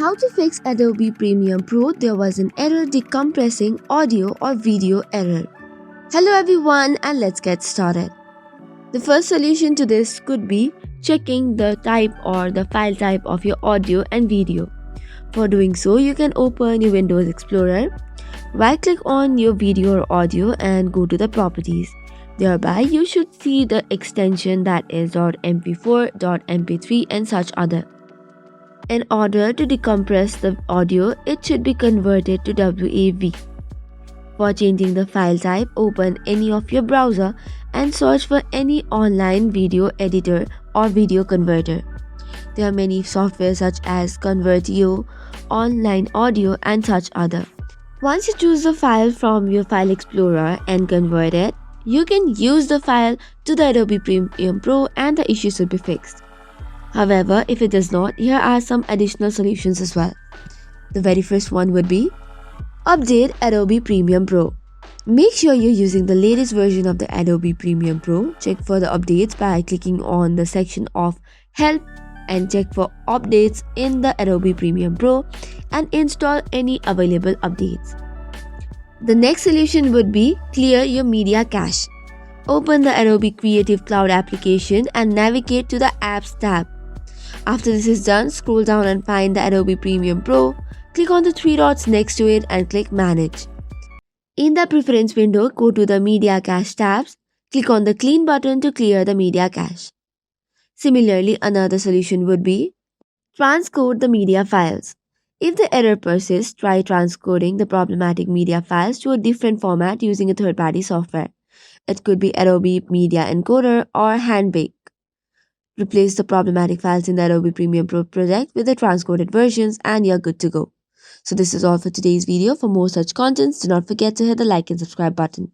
How to fix Adobe Premiere Pro? There was an error decompressing audio or video error. Hello everyone, and let's get started. The first solution to this could be checking the type or the file type of your audio and video. For doing so, you can open your Windows Explorer, right click on your video or audio and go to the properties. Thereby, you should see the extension that is .mp4, .mp3 and such other. In order to decompress the audio, it should be converted to WAV. For changing the file type, open any of your browser and search for any online video editor or video converter. There are many software such as Convertio, Online Audio and such other. Once you choose the file from your file explorer and convert it, you can use the file to the Adobe Premiere Pro and the issue should be fixed. However, if it does not, here are some additional solutions as well. The very first one would be update Adobe Premiere Pro. Make sure you're using the latest version of the Adobe Premiere Pro. Check for the updates by clicking on the section of Help and check for updates in the Adobe Premiere Pro and install any available updates. The next solution would be clear your media cache. Open the Adobe Creative Cloud application and navigate to the Apps tab. After this is done, scroll down and find the Adobe Premiere Pro. Click on the three dots next to it and click Manage. In the Preference window, go to the Media Cache tabs. Click on the Clean button to clear the media cache. Similarly, another solution would be transcode the media files. If the error persists, try transcoding the problematic media files to a different format using a third-party software. It could be Adobe Media Encoder or Handbake. Replace the problematic files in the Adobe Premiere Pro project with the transcoded versions and you're good to go. So this is all for today's video. For more such contents, do not forget to hit the like and subscribe button.